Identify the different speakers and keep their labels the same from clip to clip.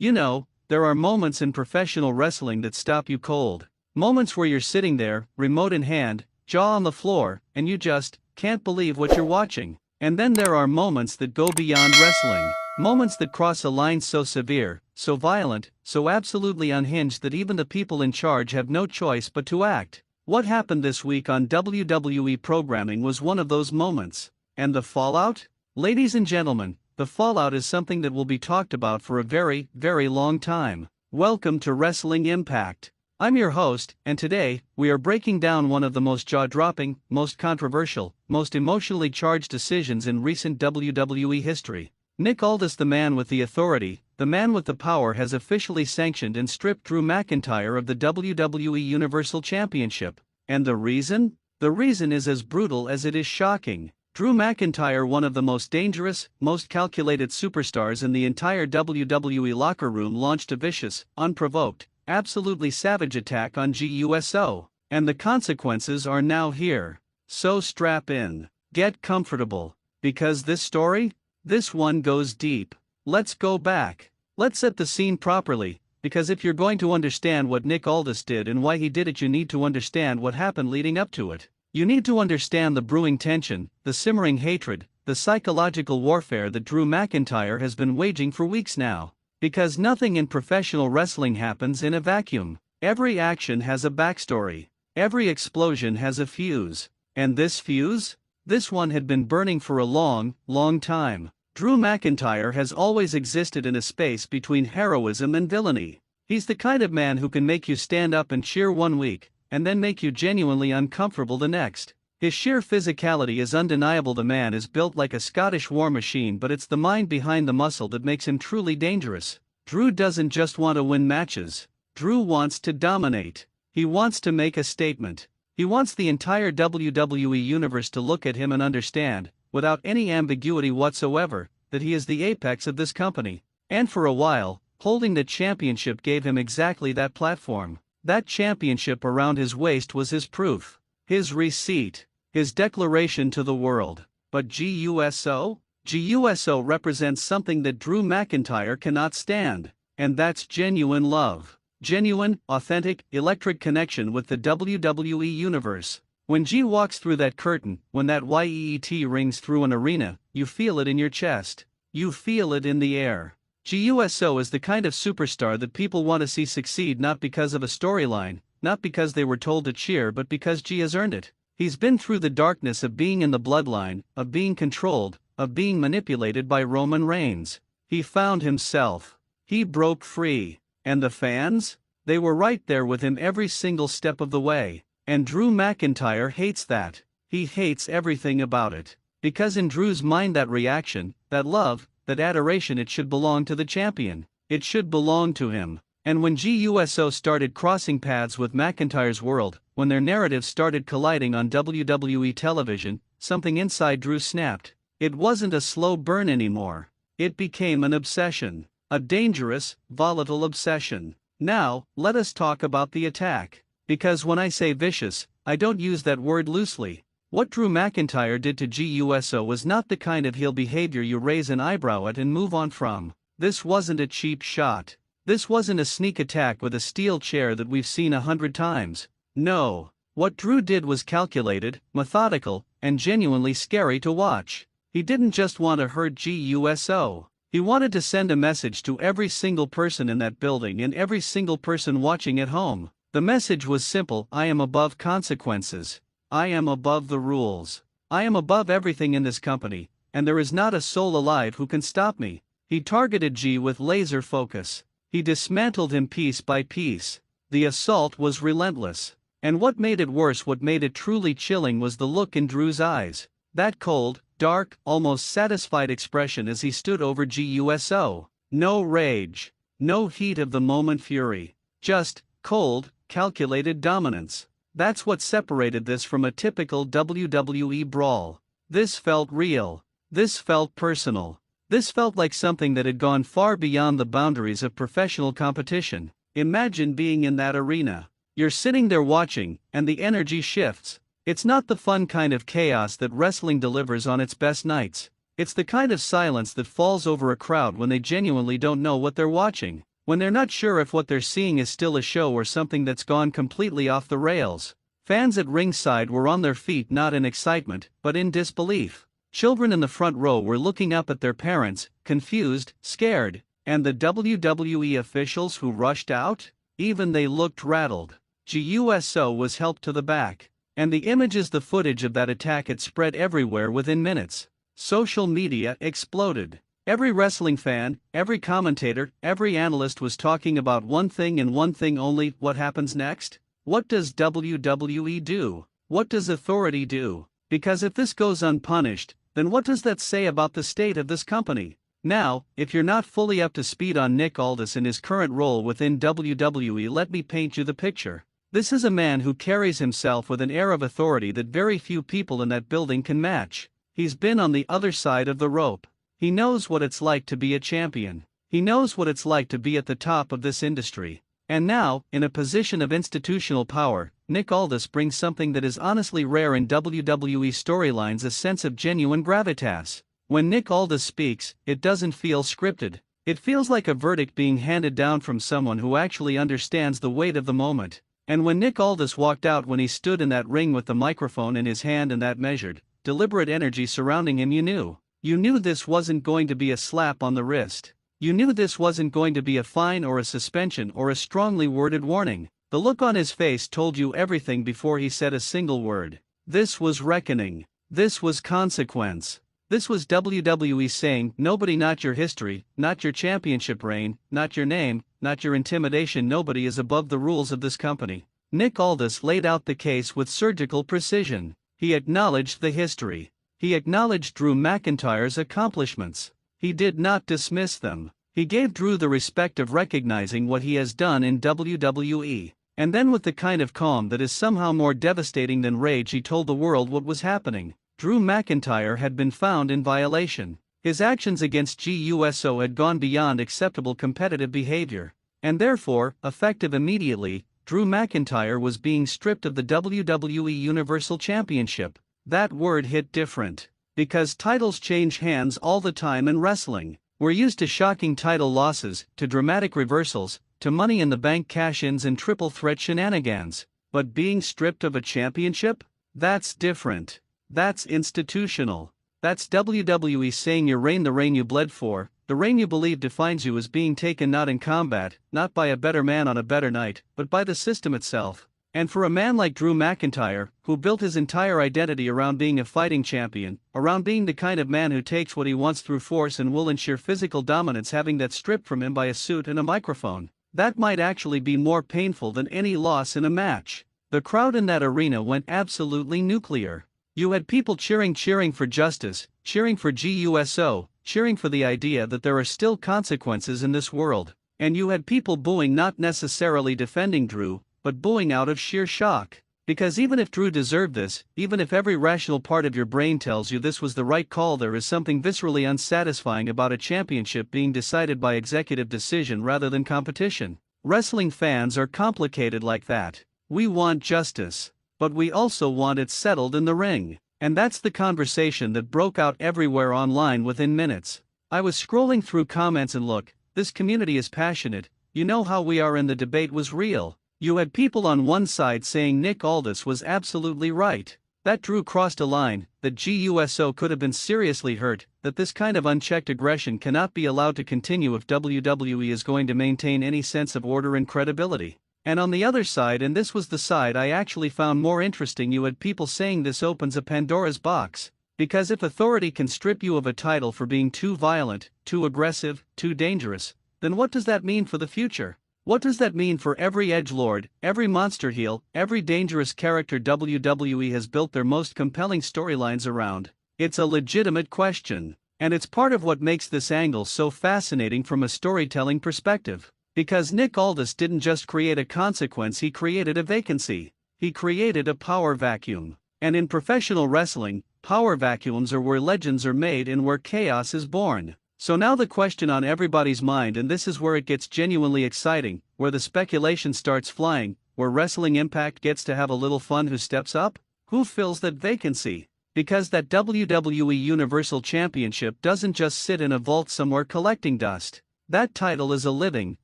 Speaker 1: You know, there are moments in professional wrestling that stop you cold. Moments where you're sitting there, remote in hand, jaw on the floor, and you just can't believe what you're watching. And then there are moments that go beyond wrestling. Moments that cross a line so severe, so violent, so absolutely unhinged that even the people in charge have no choice but to act. What happened this week on WWE programming was one of those moments. And the fallout? Ladies and gentlemen, the fallout is something that will be talked about for a very, very long time. Welcome to Wrestling Impact. I'm your host, and today, we are breaking down one of the most jaw-dropping, most controversial, most emotionally charged decisions in recent WWE history. Nick Aldis, the man with the authority, the man with the power, has officially sanctioned and stripped Drew McIntyre of the WWE Universal Championship. And the reason? The reason is as brutal as it is shocking. Drew McIntyre, one of the most dangerous, most calculated superstars in the entire WWE locker room, launched a vicious, unprovoked, absolutely savage attack on GUSO. And the consequences are now here. So strap in. Get comfortable. Because this story? This one goes deep. Let's go back. Let's set the scene properly, because if you're going to understand what Nick Aldis did and why he did it, you need to understand what happened leading up to it. You need to understand the brewing tension, the simmering hatred, the psychological warfare that Drew McIntyre has been waging for weeks now. Because nothing in professional wrestling happens in a vacuum. Every action has a backstory. Every explosion has a fuse. And this fuse? This one had been burning for a long, long time. Drew McIntyre has always existed in a space between heroism and villainy. He's the kind of man who can make you stand up and cheer one week, and then make you genuinely uncomfortable the next. His sheer physicality is undeniable. The man is built like a Scottish war machine, but it's the mind behind the muscle that makes him truly dangerous. Drew doesn't just want to win matches. Drew wants to dominate. He wants to make a statement. He wants the entire WWE Universe to look at him and understand, without any ambiguity whatsoever, that he is the apex of this company. And for a while, holding the championship gave him exactly that platform. That championship around his waist was his proof, his receipt, his declaration to the world. But GUSO? GUSO represents something that Drew McIntyre cannot stand, and that's genuine love. Genuine, authentic, electric connection with the WWE Universe. When G walks through that curtain, when that YEET rings through an arena, you feel it in your chest. You feel it in the air. GUSO is the kind of superstar that people want to see succeed, not because of a storyline, not because they were told to cheer, but because G has earned it. He's been through the darkness of being in the bloodline, of being controlled, of being manipulated by Roman Reigns. He found himself. He broke free. And the fans? They were right there with him every single step of the way. And Drew McIntyre hates that. He hates everything about it. Because in Drew's mind, that reaction, that love, that adoration, it should belong to the champion. It should belong to him. And when GUSO started crossing paths with McIntyre's world, when their narratives started colliding on WWE television, something inside Drew snapped. It wasn't a slow burn anymore. It became an obsession. A dangerous, volatile obsession. Now, let us talk about the attack. Because when I say vicious, I don't use that word loosely. What Drew McIntyre did to GUSO was not the kind of heel behavior you raise an eyebrow at and move on from. This wasn't a cheap shot. This wasn't a sneak attack with a steel chair that we've seen 100 times. No. What Drew did was calculated, methodical, and genuinely scary to watch. He didn't just want to hurt GUSO. He wanted to send a message to every single person in that building and every single person watching at home. The message was simple: I am above consequences. I am above the rules. I am above everything in this company, and there is not a soul alive who can stop me. He targeted G with laser focus. He dismantled him piece by piece. The assault was relentless. And what made it worse, what made it truly chilling, was the look in Drew's eyes. That cold, dark, almost satisfied expression as he stood over GUSO. No rage. No heat of the moment fury. Just cold, calculated dominance. That's what separated this from a typical WWE brawl. This felt real. This felt personal. This felt like something that had gone far beyond the boundaries of professional competition. Imagine being in that arena. You're sitting there watching, and the energy shifts. It's not the fun kind of chaos that wrestling delivers on its best nights. It's the kind of silence that falls over a crowd when they genuinely don't know what they're watching. when they're not sure if what they're seeing is still a show or something that's gone completely off the rails. Fans at ringside were on their feet not in excitement, but in disbelief. Children in the front row were looking up at their parents, confused, scared, and the WWE officials who rushed out? Even they looked rattled. GUSO was helped to the back. And the images, the footage of that attack had spread everywhere within minutes. Social media exploded. Every wrestling fan, every commentator, every analyst was talking about one thing and one thing only: what happens next? What does WWE do? What does authority do? Because if this goes unpunished, then what does that say about the state of this company? Now, if you're not fully up to speed on Nick Aldis and his current role within WWE, let me paint you the picture. This is a man who carries himself with an air of authority that very few people in that building can match. He's been on the other side of the rope. He knows what it's like to be a champion. He knows what it's like to be at the top of this industry. And now, in a position of institutional power, Nick Aldis brings something that is honestly rare in WWE storylines: a sense of genuine gravitas. When Nick Aldis speaks, it doesn't feel scripted. It feels like a verdict being handed down from someone who actually understands the weight of the moment. And when Nick Aldis walked out, when he stood in that ring with the microphone in his hand and that measured, deliberate energy surrounding him, you knew this wasn't going to be a slap on the wrist. You knew this wasn't going to be a fine or a suspension or a strongly worded warning. The look on his face told you everything before he said a single word. This was reckoning. This was consequence. This was WWE saying, nobody, not your history, not your championship reign, not your name, not your intimidation, nobody is above the rules of this company. Nick Aldis laid out the case with surgical precision. He acknowledged the history. He acknowledged Drew McIntyre's accomplishments. He did not dismiss them. He gave Drew the respect of recognizing what he has done in WWE. And then, with the kind of calm that is somehow more devastating than rage, he told the world what was happening. Drew McIntyre had been found in violation. His actions against GUSO had gone beyond acceptable competitive behavior. And therefore, effective immediately, Drew McIntyre was being stripped of the WWE Universal Championship. That word hit different. Because titles change hands all the time in wrestling. We're used to shocking title losses, to dramatic reversals, to Money in the Bank cash-ins and triple threat shenanigans. But being stripped of a championship? That's different. That's institutional. That's WWE saying your reign, the reign you bled for, the reign you believe defines you, is being taken not in combat, not by a better man on a better night, but by the system itself. And for a man like Drew McIntyre, who built his entire identity around being a fighting champion, around being the kind of man who takes what he wants through force and will ensure physical dominance, having that stripped from him by a suit and a microphone, that might actually be more painful than any loss in a match. The crowd in that arena went absolutely nuclear. You had people cheering for justice, cheering for GUSO, cheering for the idea that there are still consequences in this world. And you had people booing, not necessarily defending Drew, but booing out of sheer shock. Because even if Drew deserved this, even if every rational part of your brain tells you this was the right call, there is something viscerally unsatisfying about a championship being decided by executive decision rather than competition. Wrestling fans are complicated like that. We want justice, but we also want it settled in the ring. And that's the conversation that broke out everywhere online within minutes. I was scrolling through comments and look, this community is passionate, you know how we are, and the debate was real. You had people on one side saying Nick Aldis was absolutely right, that Drew crossed a line, that GUSO could have been seriously hurt, that this kind of unchecked aggression cannot be allowed to continue if WWE is going to maintain any sense of order and credibility. And on the other side, and this was the side I actually found more interesting, you had people saying this opens a Pandora's box. Because if authority can strip you of a title for being too violent, too aggressive, too dangerous, then what does that mean for the future? What does that mean for every edgelord, every monster heel, every dangerous character WWE has built their most compelling storylines around? It's a legitimate question, and it's part of what makes this angle so fascinating from a storytelling perspective. Because Nick Aldis didn't just create a consequence, he created a vacancy. He created a power vacuum. And in professional wrestling, power vacuums are where legends are made and where chaos is born. So now the question on everybody's mind, and this is where it gets genuinely exciting, where the speculation starts flying, where Wrestling Impact gets to have a little fun: who steps up? Who fills that vacancy? Because that WWE Universal Championship doesn't just sit in a vault somewhere collecting dust. That title is a living,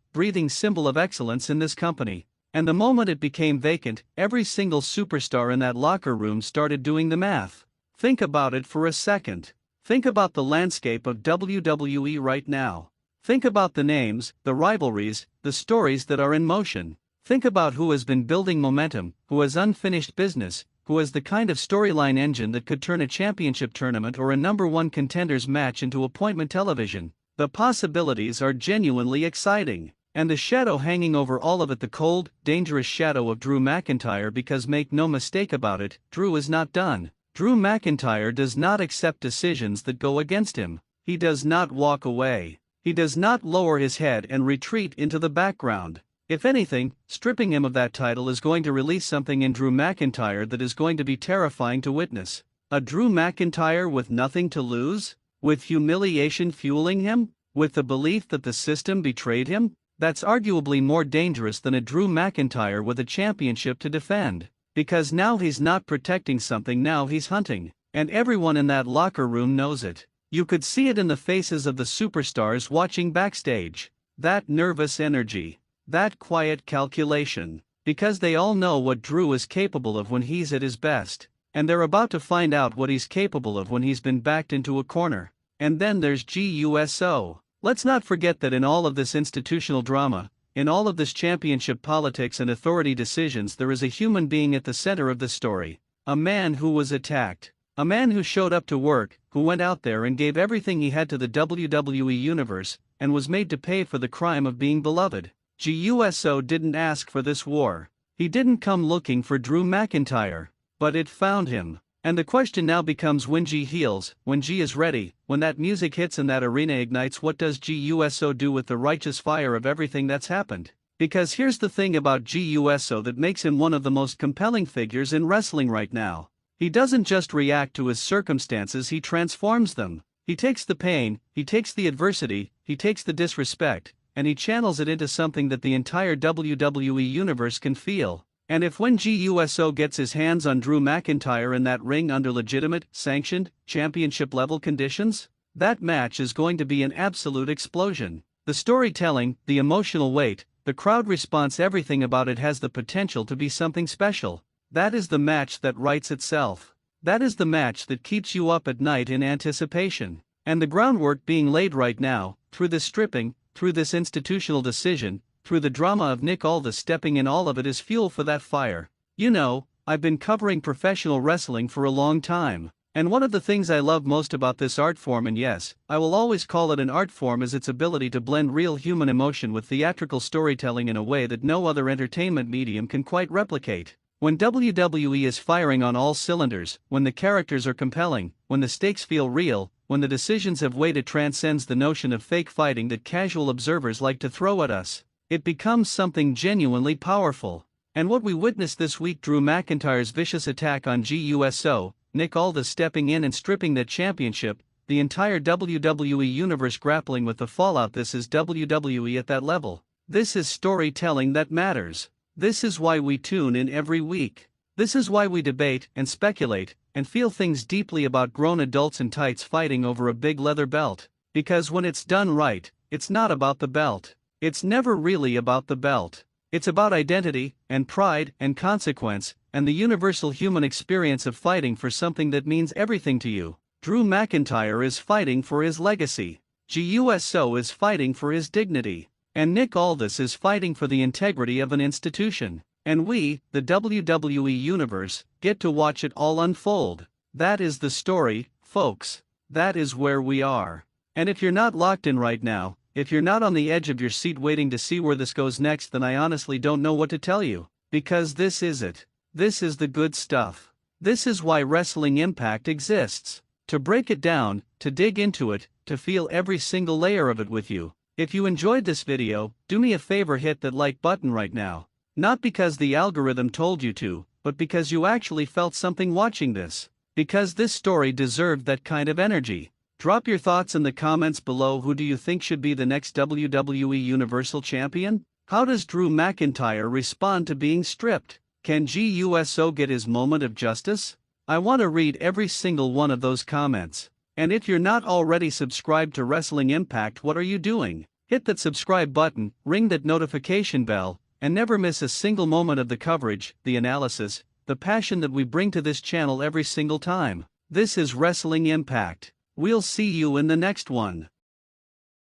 Speaker 1: breathing symbol of excellence in this company. And the moment it became vacant, every single superstar in that locker room started doing the math. Think about it for a second. Think about the landscape of WWE right now. Think about the names, the rivalries, the stories that are in motion. Think about who has been building momentum, who has unfinished business, who has the kind of storyline engine that could turn a championship tournament or a #1 contenders match into appointment television. The possibilities are genuinely exciting. And the shadow hanging over all of it, the cold, dangerous shadow of Drew McIntyre, because make no mistake about it, Drew is not done. Drew McIntyre does not accept decisions that go against him. He does not walk away. He does not lower his head and retreat into the background. If anything, stripping him of that title is going to release something in Drew McIntyre that is going to be terrifying to witness. A Drew McIntyre with nothing to lose? With humiliation fueling him? With the belief that the system betrayed him? That's arguably more dangerous than a Drew McIntyre with a championship to defend. Because now he's not protecting something, now he's hunting. And everyone in that locker room knows it. You could see it in the faces of the superstars watching backstage. That nervous energy. That quiet calculation. Because they all know what Drew is capable of when he's at his best. And they're about to find out what he's capable of when he's been backed into a corner. And then there's GUSO. Let's not forget that in all of this institutional drama, in all of this championship politics and authority decisions, there is a human being at the center of the story. A man who was attacked. A man who showed up to work, who went out there and gave everything he had to the WWE Universe, and was made to pay for the crime of being beloved. GUSO didn't ask for this war. He didn't come looking for Drew McIntyre. But it found him. And the question now becomes, when G heals, when G is ready, when that music hits and that arena ignites, what does GUSO do with the righteous fire of everything that's happened? Because here's the thing about GUSO that makes him one of the most compelling figures in wrestling right now. He doesn't just react to his circumstances, he transforms them. He takes the pain, he takes the adversity, he takes the disrespect, and he channels it into something that the entire WWE Universe can feel. And if when GUSO gets his hands on Drew McIntyre in that ring under legitimate, sanctioned, championship-level conditions, that match is going to be an absolute explosion. The storytelling, the emotional weight, the crowd response, everything about it has the potential to be something special. That is the match that writes itself. That is the match that keeps you up at night in anticipation. And the groundwork being laid right now, through this stripping, through this institutional decision, through the drama of Nick Aldis stepping in, all of it is fuel for that fire. You know, I've been covering professional wrestling for a long time. And one of the things I love most about this art form, and yes, I will always call it an art form, is its ability to blend real human emotion with theatrical storytelling in a way that no other entertainment medium can quite replicate. When WWE is firing on all cylinders, when the characters are compelling, when the stakes feel real, when the decisions have weight, it transcends the notion of fake fighting that casual observers like to throw at us. It becomes something genuinely powerful. And what we witnessed this week, Drew McIntyre's vicious attack on GUSO, Nick Aldis stepping in and stripping that championship, the entire WWE Universe grappling with the fallout. This is WWE at that level. This is storytelling that matters. This is why we tune in every week. This is why we debate and speculate and feel things deeply about grown adults in tights fighting over a big leather belt. Because when it's done right, it's not about the belt. It's never really about the belt. It's about identity, and pride, and consequence, and the universal human experience of fighting for something that means everything to you. Drew McIntyre is fighting for his legacy. GUSO is fighting for his dignity. And Nick Aldis is fighting for the integrity of an institution. And we, the WWE Universe, get to watch it all unfold. That is the story, folks. That is where we are. And if you're not locked in right now, if you're not on the edge of your seat waiting to see where this goes next, then I honestly don't know what to tell you. Because this is it. This is the good stuff. This is why Wrestling Impact exists. To break it down, to dig into it, to feel every single layer of it with you. If you enjoyed this video, do me a favor, hit that like button right now. Not because the algorithm told you to, but because you actually felt something watching this. Because this story deserved that kind of energy. Drop your thoughts in the comments below. Who do you think should be the next WWE Universal Champion? How does Drew McIntyre respond to being stripped? Can GUSO get his moment of justice? I want to read every single one of those comments. And if you're not already subscribed to Wrestling Impact, what are you doing? Hit that subscribe button, ring that notification bell, and never miss a single moment of the coverage, the analysis, the passion that we bring to this channel every single time. This is Wrestling Impact. We'll see you in the next one.